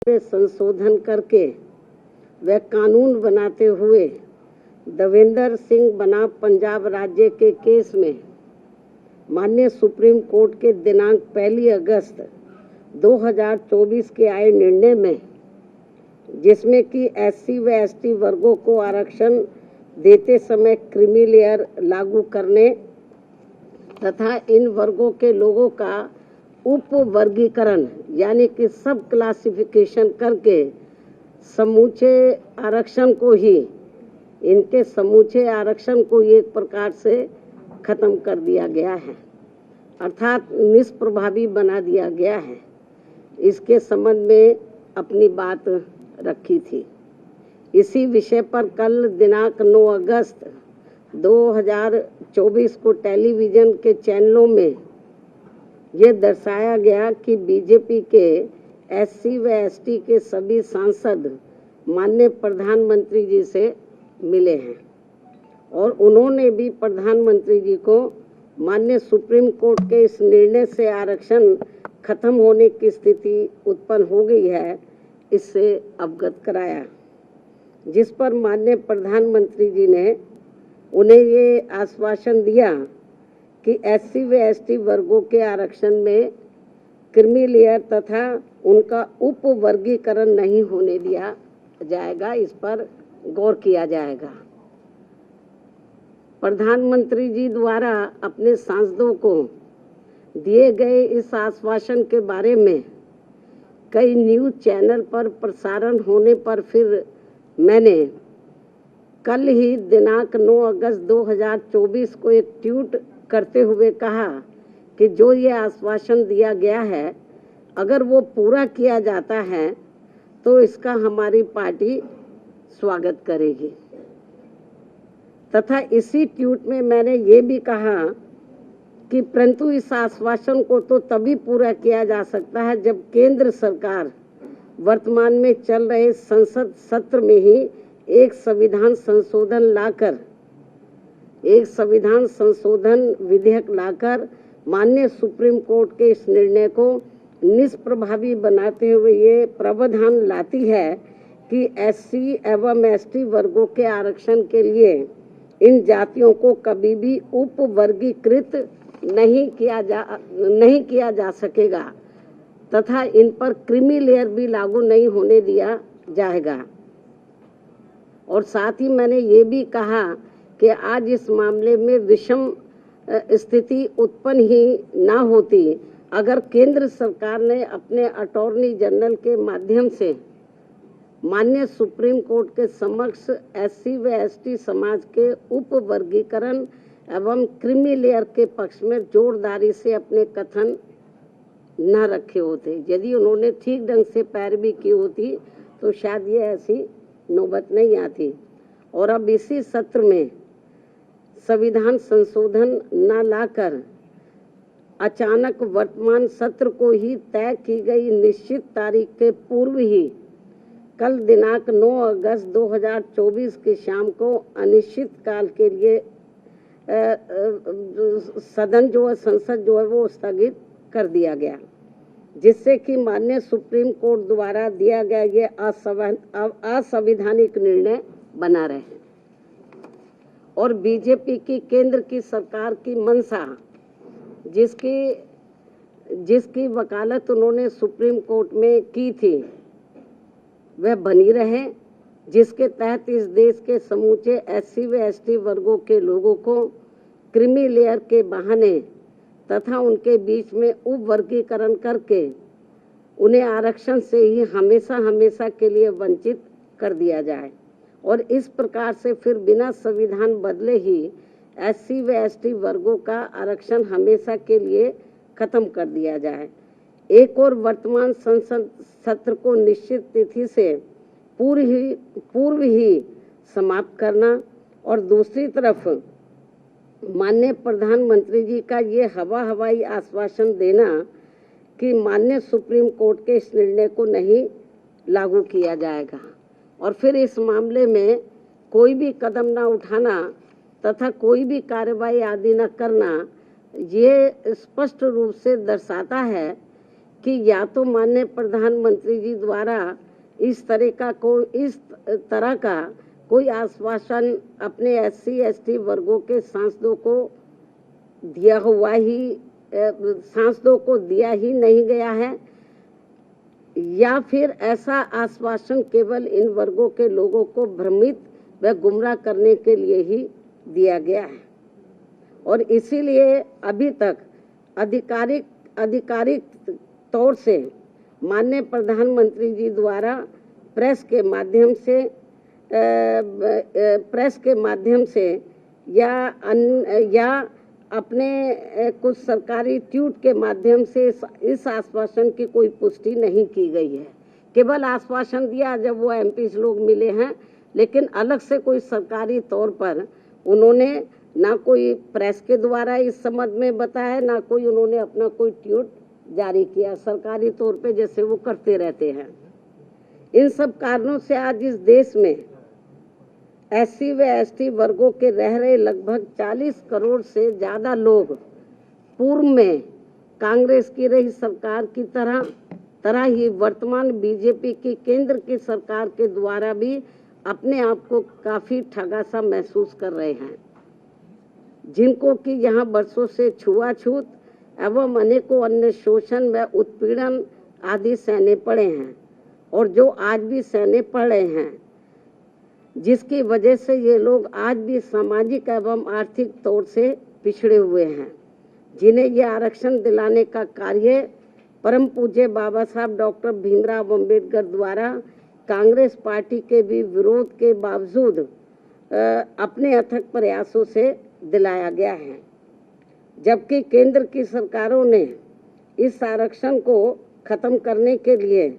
में संशोधन करके वह कानून बनाते हुए देवेंद्र सिंह बनाम पंजाब राज्य के केस में माननीय सुप्रीम कोर्ट के दिनांक 1 अगस्त 2024 के आए निर्णय में, जिसमें कि SC व ST वर्गों को आरक्षण देते समय क्रीमी लेयर लागू करने तथा इन वर्गों के लोगों का उप वर्गीकरण यानी कि सब क्लासिफिकेशन करके समूचे आरक्षण को एक प्रकार से खत्म कर दिया गया है, अर्थात निष्प्रभावी बना दिया गया है। इसके संबंध में अपनी बात रखी थी। इसी विषय पर कल दिनांक 9 अगस्त 2024 को टेलीविज़न के चैनलों में ये दर्शाया गया कि बीजेपी के SC व ST के सभी सांसद माननीय प्रधानमंत्री जी से मिले हैं और उन्होंने भी प्रधानमंत्री जी को माननीय सुप्रीम कोर्ट के इस निर्णय से आरक्षण खत्म होने की स्थिति उत्पन्न हो गई है, इससे अवगत कराया, जिस पर माननीय प्रधानमंत्री जी ने उन्हें ये आश्वासन दिया कि SC व ST वर्गों के आरक्षण में क्रीमी लेयर तथा उनका उप वर्गीकरण नहीं होने दिया जाएगा, इस पर गौर किया जाएगा। प्रधानमंत्री जी द्वारा अपने सांसदों को दिए गए इस आश्वासन के बारे में कई न्यूज़ चैनल पर प्रसारण होने पर फिर मैंने कल ही दिनांक 9 अगस्त 2024 को एक ट्वीट करते हुए कहा कि जो ये आश्वासन दिया गया है, अगर वो पूरा किया जाता है तो इसका हमारी पार्टी स्वागत करेगी। तथा इसी ट्वीट में मैंने ये भी कहा कि परंतु इस आश्वासन को तो तभी पूरा किया जा सकता है जब केंद्र सरकार वर्तमान में चल रहे संसद सत्र में ही एक संविधान संशोधन विधेयक लाकर माननीय सुप्रीम कोर्ट के इस निर्णय को निष्प्रभावी बनाते हुए ये प्रावधान लाती है कि SC एवं ST वर्गों के आरक्षण के लिए इन जातियों को कभी भी उप वर्गीकृत नहीं किया जा सकेगा तथा इन पर क्रीमी लेयर भी लागू नहीं होने दिया जाएगा। और साथ ही मैंने ये भी कहा कि आज इस मामले में विषम स्थिति उत्पन्न ही ना होती अगर केंद्र सरकार ने अपने अटॉर्नी जनरल के माध्यम से माननीय सुप्रीम कोर्ट के समक्ष SC व ST समाज के उप वर्गीकरण एवं क्रीमी लेयर के पक्ष में जोरदारी से अपने कथन न रखे होते। यदि उन्होंने ठीक ढंग से पैरवी की होती तो शायद ये ऐसी नौबत नहीं आती। और अब इसी सत्र में संविधान संशोधन न लाकर अचानक वर्तमान सत्र को ही तय की गई निश्चित तारीख के पूर्व ही कल दिनांक 9 अगस्त 2024 की शाम को अनिश्चित काल के लिए संसद वो स्थगित कर दिया गया, जिससे कि माननीय सुप्रीम कोर्ट द्वारा दिया गया ये असंवैधानिक निर्णय बना रहे। और बीजेपी की केंद्र की सरकार की मंशा, जिसकी वकालत उन्होंने सुप्रीम कोर्ट में की थी, वह बनी रहे, जिसके तहत इस देश के समूचे SC व ST वर्गों के लोगों को क्रीमी लेयर के बहाने तथा उनके बीच में उप वर्गीकरण करके उन्हें आरक्षण से ही हमेशा के लिए वंचित कर दिया जाए और इस प्रकार से फिर बिना संविधान बदले ही SC व ST वर्गों का आरक्षण हमेशा के लिए खत्म कर दिया जाए। एक और वर्तमान संसद सत्र को निश्चित तिथि से पूर्व ही समाप्त करना और दूसरी तरफ माननीय प्रधानमंत्री जी का ये हवाई आश्वासन देना कि माननीय सुप्रीम कोर्ट के इस निर्णय को नहीं लागू किया जाएगा और फिर इस मामले में कोई भी कदम ना उठाना तथा कोई भी कार्रवाई आदि न करना, ये स्पष्ट रूप से दर्शाता है कि या तो माननीय प्रधानमंत्री जी द्वारा इस तरह का कोई आश्वासन अपने SC ST वर्गों के सांसदों को दिया ही नहीं गया है, या फिर ऐसा आश्वासन केवल इन वर्गों के लोगों को भ्रमित व गुमराह करने के लिए ही दिया गया है। और इसीलिए अभी तक आधिकारिक तौर से माननीय प्रधानमंत्री जी द्वारा प्रेस के माध्यम से या अपने कुछ सरकारी ट्वीट के माध्यम से इस आश्वासन की कोई पुष्टि नहीं की गई है। केवल आश्वासन दिया जब वो MPs लोग मिले हैं, लेकिन अलग से कोई सरकारी तौर पर उन्होंने ना कोई प्रेस के द्वारा इस संबंध में बताया, ना कोई उन्होंने अपना कोई ट्वीट जारी किया सरकारी तौर पे, जैसे वो करते रहते हैं। इन सब कारणों से आज इस देश में SC व ST वर्गों के रह रहे लगभग 40 करोड़ से ज़्यादा लोग पूर्व में कांग्रेस की रही सरकार की तरह ही वर्तमान BJP की केंद्र की सरकार के द्वारा भी अपने आप को काफ़ी ठगा सा महसूस कर रहे हैं, जिनको कि यहाँ वर्षों से छुआछूत एवं अनेकों अन्य शोषण व उत्पीड़न आदि सहने पड़े हैं, और जो आज भी सहने पड़ रहे हैं, जिसकी वजह से ये लोग आज भी सामाजिक एवं आर्थिक तौर से पिछड़े हुए हैं, जिन्हें ये आरक्षण दिलाने का कार्य परम पूज्य बाबा साहब डॉक्टर भीमराव अंबेडकर द्वारा कांग्रेस पार्टी के भी विरोध के बावजूद अपने अथक प्रयासों से दिलाया गया है। जबकि केंद्र की सरकारों ने इस आरक्षण को खत्म करने के लिए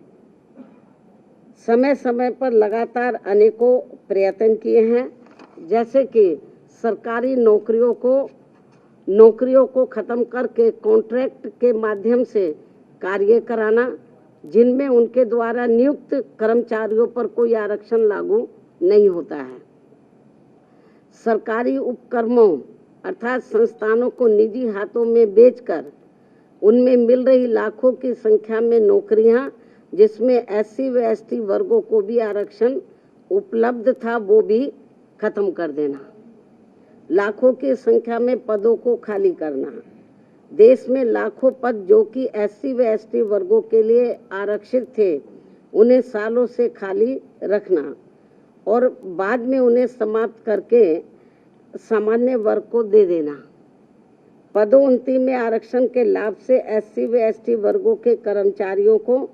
समय समय पर लगातार अनेकों प्रयत्न किए हैं, जैसे कि सरकारी नौकरियों को खत्म करके कॉन्ट्रैक्ट के माध्यम से कार्य कराना, जिनमें उनके द्वारा नियुक्त कर्मचारियों पर कोई आरक्षण लागू नहीं होता है। सरकारी उपक्रमों अर्थात संस्थानों को निजी हाथों में बेचकर उनमें मिल रही लाखों की संख्या में नौकरियां, जिसमें SC व ST वर्गों को भी आरक्षण उपलब्ध था, वो भी खत्म कर देना। लाखों की संख्या में पदों को खाली करना। देश में लाखों पद जो कि SC व ST वर्गों के लिए आरक्षित थे, उन्हें सालों से खाली रखना और बाद में उन्हें समाप्त करके सामान्य वर्ग को दे देना। पदोन्नति में आरक्षण के लाभ से SC व ST वर्गों के कर्मचारियों को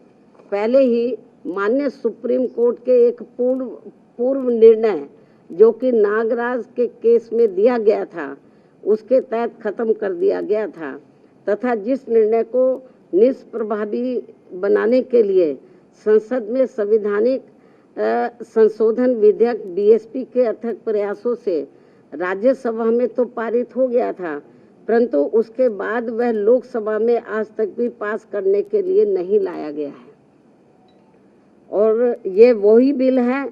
पहले ही माननीय सुप्रीम कोर्ट के एक पूर्व निर्णय जो कि नागराज के केस में दिया गया था, उसके तहत खत्म कर दिया गया था, तथा जिस निर्णय को निष्प्रभावी बनाने के लिए संसद में संवैधानिक संशोधन विधेयक BSP के अथक प्रयासों से राज्यसभा में तो पारित हो गया था, परंतु उसके बाद वह लोकसभा में आज तक भी पास करने के लिए नहीं लाया गया है। और ये वही बिल है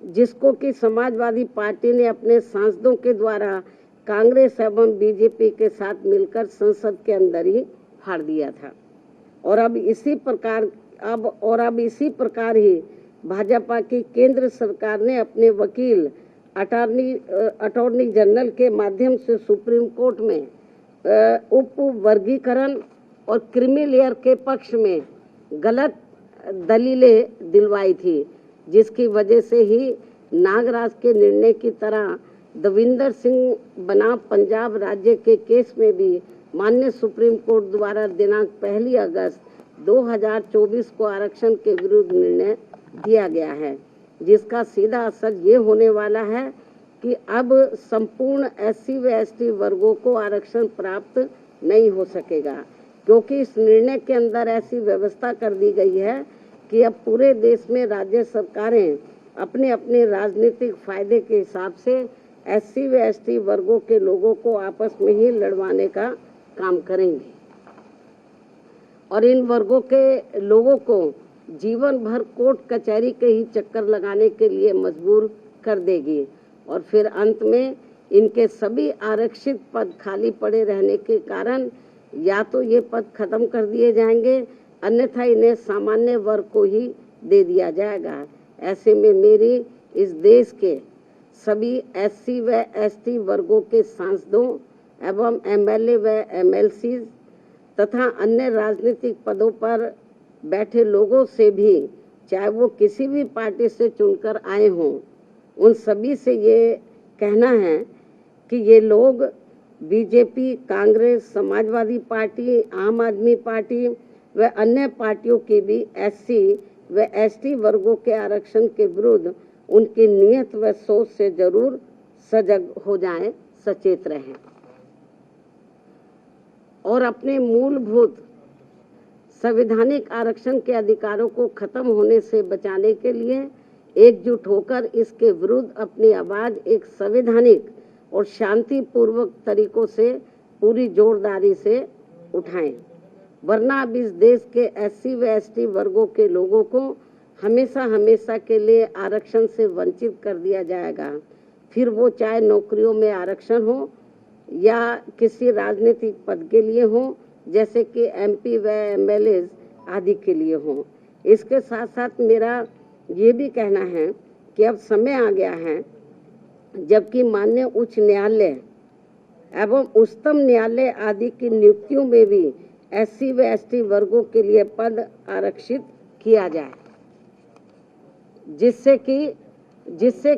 जिसको कि समाजवादी पार्टी ने अपने सांसदों के द्वारा कांग्रेस एवं BJP के साथ मिलकर संसद के अंदर ही फाड़ दिया था। और अब इसी प्रकार ही भाजपा की केंद्र सरकार ने अपने वकील अटॉर्नी जनरल के माध्यम से सुप्रीम कोर्ट में उप वर्गीकरण और क्रीमी लेयर के पक्ष में गलत दलीलें दिलवाई थी, जिसकी वजह से ही नागराज के निर्णय की तरह दविंदर सिंह बनाम पंजाब राज्य के केस में भी माननीय सुप्रीम कोर्ट द्वारा दिनांक 1 अगस्त 2024 को आरक्षण के विरुद्ध निर्णय दिया गया है, जिसका सीधा असर ये होने वाला है कि अब संपूर्ण SC व ST वर्गों को आरक्षण प्राप्त नहीं हो सकेगा, क्योंकि इस निर्णय के अंदर ऐसी व्यवस्था कर दी गई है कि अब पूरे देश में राज्य सरकारें अपने अपने राजनीतिक फायदे के हिसाब से SC व ST वर्गों के लोगों को आपस में ही लड़वाने का काम करेंगी और इन वर्गों के लोगों को जीवन भर कोर्ट कचहरी के ही चक्कर लगाने के लिए मजबूर कर देगी और फिर अंत में इनके सभी आरक्षित पद खाली पड़े रहने के कारण या तो ये पद खत्म कर दिए जाएंगे अन्यथा इन्हें सामान्य वर्ग को ही दे दिया जाएगा। ऐसे में मेरी इस देश के सभी एससी व एसटी वर्गों के सांसदों एवं एमएलए व एमएलसी तथा अन्य राजनीतिक पदों पर बैठे लोगों से भी, चाहे वो किसी भी पार्टी से चुनकर आए हों, उन सभी से ये कहना है कि ये लोग बीजेपी, कांग्रेस, समाजवादी पार्टी, आम आदमी पार्टी व अन्य पार्टियों की भी एससी व एसटी वर्गों के आरक्षण के विरुद्ध उनकी नीयत व सोच से जरूर सजग हो जाएं, सचेत रहें और अपने मूलभूत संवैधानिक आरक्षण के अधिकारों को खत्म होने से बचाने के लिए एकजुट होकर इसके विरुद्ध अपनी आवाज एक संवैधानिक और शांतिपूर्वक तरीकों से पूरी जोरदारी से उठाएं, वरना अब इस देश के एससी व एसटी वर्गों के लोगों को हमेशा हमेशा के लिए आरक्षण से वंचित कर दिया जाएगा। फिर वो चाहे नौकरियों में आरक्षण हो या किसी राजनीतिक पद के लिए हो, जैसे कि एमपी व एमएलए आदि के लिए हो। इसके साथ साथ मेरा ये भी कहना है कि अब समय आ गया है जबकि माननीय उच्च न्यायालय एवं उच्चतम न्यायालय आदि की नियुक्तियों में भी एससी व एसटी वर्गों के लिए पद आरक्षित किया जाए, जिससे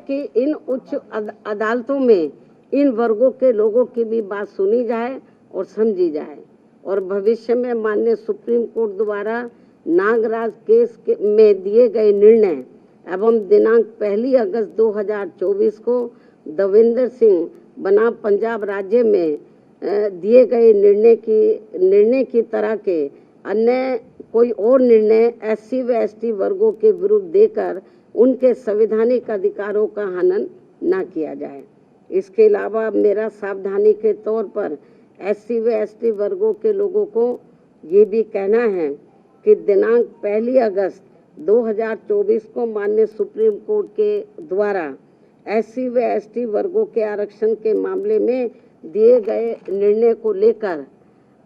कि इन उच्च अदालतों में इन वर्गों के लोगों की भी बात सुनी जाए और समझी जाए और भविष्य में माननीय सुप्रीम कोर्ट द्वारा नागराज केस में दिए गए निर्णय एवं दिनांक 1 अगस्त 2024 को देवेंद्र सिंह बनाम पंजाब राज्य में दिए गए निर्णय की तरह के अन्य कोई और निर्णय एससी व एसटी वर्गों के विरुद्ध देकर उनके संवैधानिक अधिकारों का हनन न किया जाए। इसके अलावा मेरा सावधानी के तौर पर एससी व एसटी वर्गों के लोगों को ये भी कहना है कि दिनांक 1 अगस्त 2024 को माननीय सुप्रीम कोर्ट के द्वारा एससी व एसटी वर्गों के आरक्षण के मामले में दिए गए निर्णय को लेकर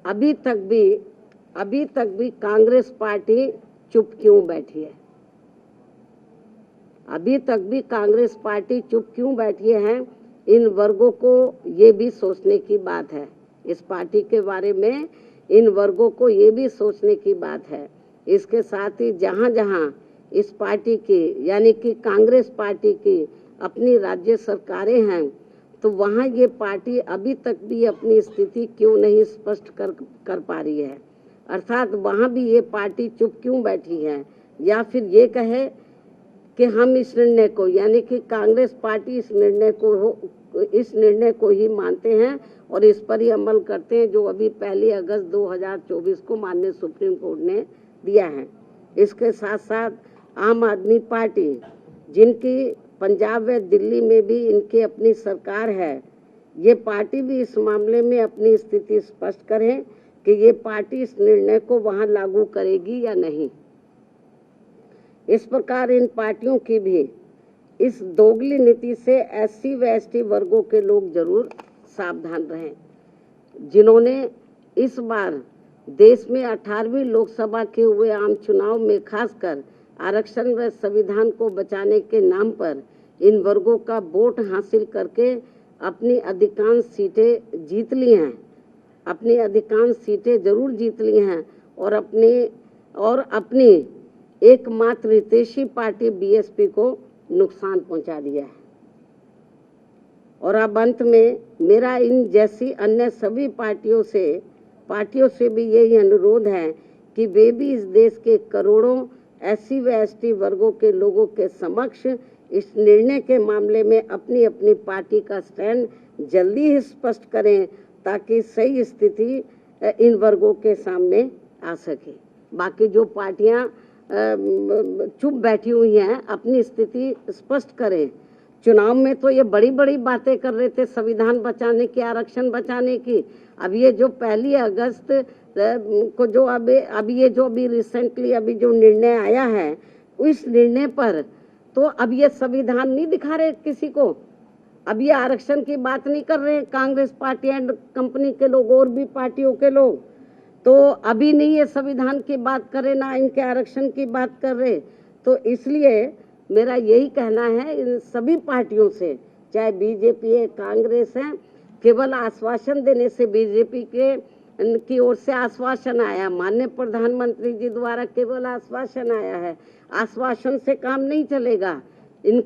अभी तक भी कांग्रेस पार्टी चुप क्यों बैठी है? अभी तक भी कांग्रेस पार्टी चुप क्यों बैठी है? इन वर्गों को ये भी सोचने की बात है। इस पार्टी के बारे में इन वर्गों को ये भी सोचने की बात है। इसके साथ ही जहां जहां इस पार्टी की यानी कि कांग्रेस पार्टी की अपनी राज्य सरकारें हैं, तो वहां ये पार्टी अभी तक भी अपनी स्थिति क्यों नहीं स्पष्ट कर पा रही है? अर्थात वहां भी ये पार्टी चुप क्यों बैठी है? या फिर ये कहे कि हम इस निर्णय को यानी कि कांग्रेस पार्टी इस निर्णय को ही मानते हैं और इस पर ही अमल करते हैं जो अभी 1 अगस्त 2024 को माननीय सुप्रीम कोर्ट ने दिया है। इसके साथ साथ आम आदमी पार्टी, जिनकी पंजाब व दिल्ली में भी इनकी अपनी सरकार है, ये पार्टी भी इस मामले में अपनी स्थिति स्पष्ट करें कि ये पार्टी इस निर्णय को वहां लागू करेगी या नहीं। इस प्रकार इन पार्टियों की भी इस दोगली नीति से एससी व एसटी वर्गों के लोग जरूर सावधान रहें, जिन्होंने इस बार देश में 18वीं लोकसभा के हुए आम चुनाव में खासकर आरक्षण व संविधान को बचाने के नाम पर इन वर्गों का वोट हासिल करके अपनी अधिकांश सीटें जीत ली हैं, अपनी अधिकांश सीटें जरूर जीत ली हैं और अपनी एकमात्र हितैषी पार्टी बीएसपी को नुकसान पहुंचा दिया है। और अब अंत में मेरा इन जैसी अन्य सभी पार्टियों से भी यही अनुरोध है कि वे भी इस देश के करोड़ों एससी व एसटी वर्गों के लोगों के समक्ष इस निर्णय के मामले में अपनी अपनी पार्टी का स्टैंड जल्दी ही स्पष्ट करें ताकि सही स्थिति इन वर्गों के सामने आ सके। बाकी जो पार्टियां चुप बैठी हुई हैं अपनी स्थिति स्पष्ट करें। चुनाव में तो ये बड़ी बड़ी बातें कर रहे थे संविधान बचाने की, आरक्षण बचाने की। अब ये जो 1 अगस्त को जो अभी रिसेंटली अभी जो निर्णय आया है, उस निर्णय पर तो अब ये संविधान नहीं दिखा रहे किसी को। अब ये आरक्षण की बात नहीं कर रहे कांग्रेस पार्टी एंड कंपनी के लोग और भी पार्टियों के लोग। तो अभी नहीं ये संविधान की बात करे ना इनके आरक्षण की बात कर रहे। तो इसलिए मेरा यही कहना है इन सभी पार्टियों से, चाहे बीजेपी है, कांग्रेस है, केवल आश्वासन देने से बीजेपी के की ओर से आश्वासन आया, माननीय प्रधानमंत्री जी द्वारा केवल आश्वासन आया है, आश्वासन से काम नहीं चलेगा। इन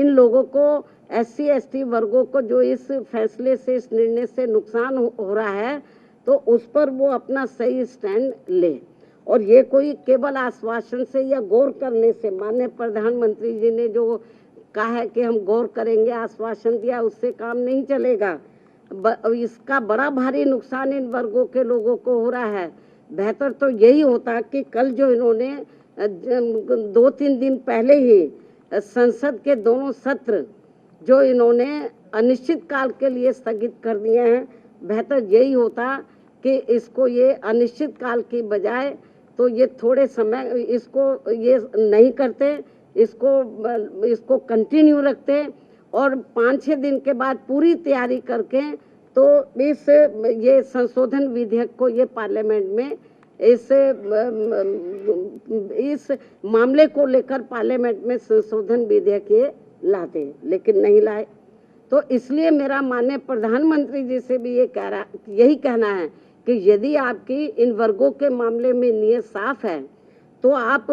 लोगों को SC ST वर्गों को जो इस फैसले से, इस निर्णय से नुकसान हो रहा है, तो उस पर वो अपना सही स्टैंड ले। और ये कोई केवल आश्वासन से या गौर करने से, माननीय प्रधानमंत्री जी ने जो कहा है कि हम गौर करेंगे, आश्वासन दिया, उससे काम नहीं चलेगा। इसका बड़ा भारी नुकसान इन वर्गों के लोगों को हो रहा है। बेहतर तो यही होता कि कल जो इन्होंने 2-3 दिन पहले ही संसद के दोनों सत्र जो इन्होंने अनिश्चित काल के लिए स्थगित कर दिए हैं, बेहतर यही होता कि इसको ये अनिश्चित काल की बजाय तो ये थोड़े समय इसको ये नहीं करते, इसको कंटिन्यू रखते और 5-6 दिन के बाद पूरी तैयारी करके तो ये संशोधन विधेयक को ये पार्लियामेंट में इस मामले को लेकर पार्लियामेंट में संशोधन विधेयक ये लाते, लेकिन नहीं लाए। तो इसलिए मेरा माननीय प्रधानमंत्री जी से भी यही कहना है कि यदि आपकी इन वर्गों के मामले में नियत साफ है तो आप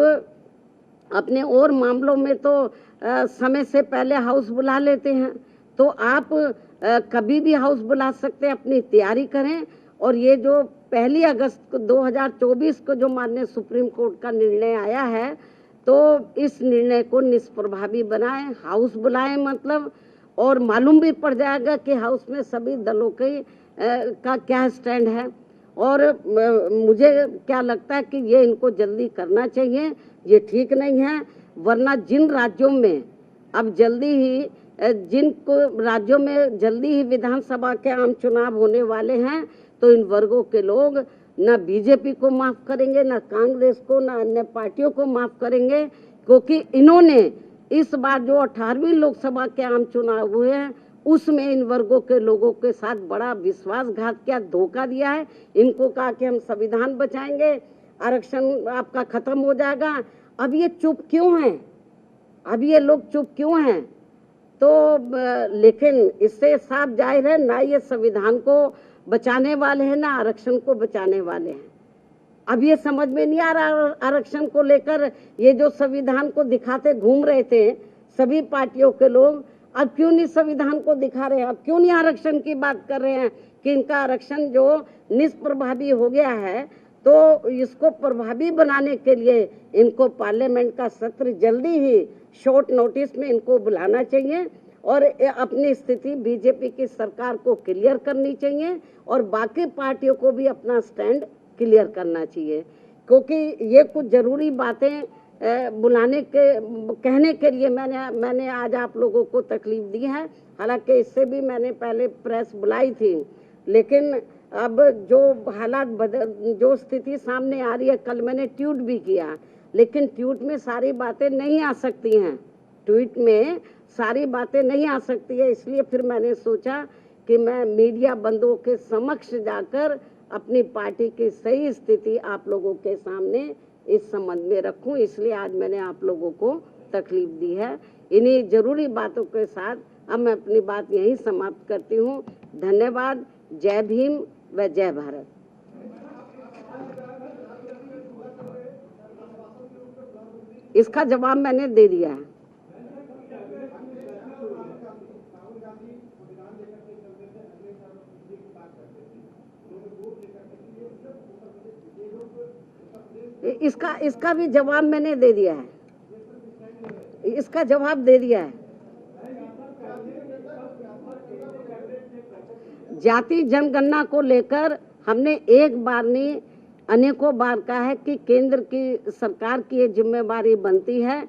अपने और मामलों में तो समय से पहले हाउस बुला लेते हैं, तो आप कभी भी हाउस बुला सकते हैं, अपनी तैयारी करें। और ये जो 1 अगस्त 2024 को जो माननीय सुप्रीम कोर्ट का निर्णय आया है, तो इस निर्णय को निष्प्रभावी बनाएं, हाउस बुलाएं मतलब, और मालूम भी पड़ जाएगा कि हाउस में सभी दलों के का क्या स्टैंड है। और मुझे क्या लगता है कि ये इनको जल्दी करना चाहिए, ये ठीक नहीं है। वरना जिन राज्यों में अब जिन राज्यों में जल्दी ही विधानसभा के आम चुनाव होने वाले हैं, तो इन वर्गों के लोग ना बीजेपी को माफ करेंगे, ना कांग्रेस को, ना अन्य पार्टियों को माफ करेंगे, क्योंकि इन्होंने इस बार जो 18वीं लोकसभा के आम चुनाव हुए हैं उसमें इन वर्गों के लोगों के साथ बड़ा विश्वासघात किया, धोखा दिया है। इनको कहा कि हम संविधान बचाएंगे, आरक्षण आपका खत्म हो जाएगा। अब ये चुप क्यों हैं? अब ये लोग चुप क्यों हैं? तो लेकिन इससे साफ जाहिर है ना ये संविधान को बचाने वाले हैं ना आरक्षण को बचाने वाले हैं। अब ये समझ में नहीं आ रहा आरक्षण को लेकर, ये जो संविधान को दिखाते घूम रहे थे सभी पार्टियों के लोग, अब क्यों नहीं संविधान को दिखा रहे हैं? अब क्यों नहीं आरक्षण की बात कर रहे हैं कि इनका आरक्षण जो निष्प्रभावी हो गया है, तो इसको प्रभावी बनाने के लिए इनको पार्लियामेंट का सत्र जल्दी ही शॉर्ट नोटिस में इनको बुलाना चाहिए और अपनी स्थिति बीजेपी की सरकार को क्लियर करनी चाहिए और बाकी पार्टियों को भी अपना स्टैंड क्लियर करना चाहिए, क्योंकि ये कुछ जरूरी बातें कहने के लिए मैंने आज आप लोगों को तकलीफ दी है। हालांकि इससे भी मैंने पहले प्रेस बुलाई थी, लेकिन अब जो हालात जो स्थिति सामने आ रही है, कल मैंने ट्वीट भी किया, लेकिन ट्वीट में सारी बातें नहीं आ सकती हैं, ट्वीट में सारी बातें नहीं आ सकती है। इसलिए फिर मैंने सोचा कि मैं मीडिया बंधुओं के समक्ष जाकर अपनी पार्टी की सही स्थिति आप लोगों के सामने इस संबंध में रखूं, इसलिए आज मैंने आप लोगों को तकलीफ दी है। इन्हीं जरूरी बातों के साथ अब मैं अपनी बात यहीं समाप्त करती हूं। धन्यवाद। जय भीम व जय भारत। इसका जवाब मैंने दे दिया है। इसका भी जवाब मैंने दे दिया है, इसका जवाब दे दिया है। जाति जनगणना को लेकर हमने एक बार नहीं अनेकों बार कहा है कि केंद्र की सरकार की ये जिम्मेवारी बनती है